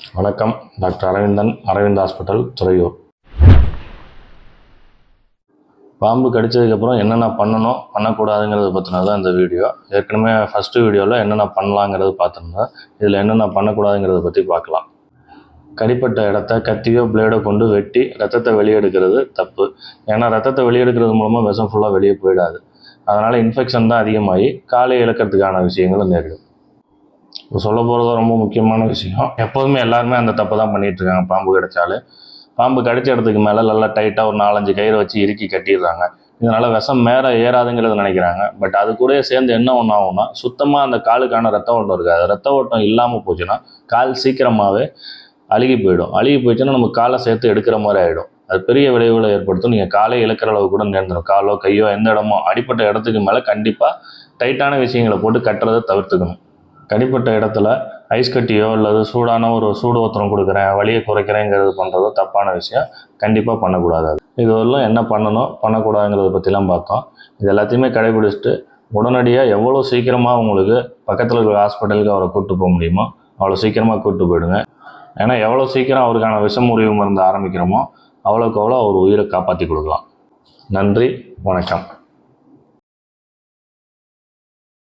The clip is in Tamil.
வணக்கம். Doctor Aravindan, Aravind hospital, Thuraiyur. பாம்பு கடித்ததுக்கப்புறம் என்னென்ன பண்ணணும் பண்ணக்கூடாதுங்கிறத பற்றினது தான் இந்த வீடியோ. ஏற்கனவே ஃபஸ்ட்டு வீடியோவில் என்னென்ன பண்ணலாங்கிறது பார்த்துருந்தேன். இதில் என்னென்ன பண்ணக்கூடாதுங்கிறத பற்றி பார்க்கலாம். கடிப்பட்ட இடத்த கத்தியோ பிளேடோ கொண்டு வெட்டி ரத்தத்தை வெளியெடுக்கிறது தப்பு. ஏன்னா ரத்தத்தை வெளியெடுக்கிறது மூலமாக விஷம் ஃபுல்லாக வெளியே போயிடாது. அதனால் இன்ஃபெக்ஷன் தான் அதிகமாகி காலை இழக்கிறதுக்கான விஷயங்களும் நேரிடும். இப்போ சொல்ல போகிறது ரொம்ப முக்கியமான விஷயம். எப்போதுமே எல்லாருமே அந்த தப்பு தான் பண்ணிகிட்ருக்காங்க. பாம்பு கடித்தாலே பாம்பு கடித்த இடத்துக்கு மேலே நல்லா டைட்டாக ஒரு 4-5 கயிறு வச்சு இறுக்கி கட்டிடுறாங்க. இதனால் விஷம் மேலே ஏறாதுங்கிறத நினைக்கிறாங்க. பட் அது கூட சேர்ந்து என்ன ஒன்று ஆகும்னா, சுத்தமாக அந்த காலுக்கான ரத்த ஓட்டம் இருக்காது. ரத்த ஓட்டம் இல்லாமல் போச்சுன்னா கால் சீக்கிரமாகவே அழுகி போயிடும். அழுகி போயிடுச்சுன்னா நம்ம காலை சேர்த்து எடுக்கிற மாதிரி ஆகிடும். அது பெரிய விளைவுகளை ஏற்படுத்தும். நீங்கள் காலை இழக்கிற அளவு கூட நேர்ந்துடும். காலோ கையோ எந்த இடமோ அடிப்பட்ட இடத்துக்கு மேலே கண்டிப்பாக டைட்டான விஷயங்களை போட்டு கட்டுறதை தவிர்த்துக்கணும். கடிப்பட்ட இடத்துல ஐஸ் கட்டியோ அல்லது சூடான ஒரு சூடு ஒத்தனம் கொடுக்குறேன், வலியை குறைக்கிறேங்கிறது பண்ணுறதோ தப்பான விஷயம். கண்டிப்பாக பண்ணக்கூடாது. இதுவரையிலும் என்ன பண்ணணும் பண்ணக்கூடாதுங்கிறத பற்றிலாம் பார்த்தோம். இது எல்லாத்தையுமே கடைபிடிச்சிட்டு உடனடியாக எவ்வளோ சீக்கிரமாக உங்களுக்கு பக்கத்தில் இருக்கிற ஹாஸ்பிட்டலுக்கு அவரை கூப்பிட்டு போக முடியுமோ அவ்வளோ சீக்கிரமாக கூப்பிட்டு போயிடுங்க. ஏன்னா எவ்வளோ சீக்கிரம் அவருக்கான விஷமுறிவு மருந்து ஆரம்பிக்கிறோமோ அவ்வளோக்கு அவ்வளோ அவர் உயிரை காப்பாற்றி கொடுக்கலாம். நன்றி, வணக்கம்.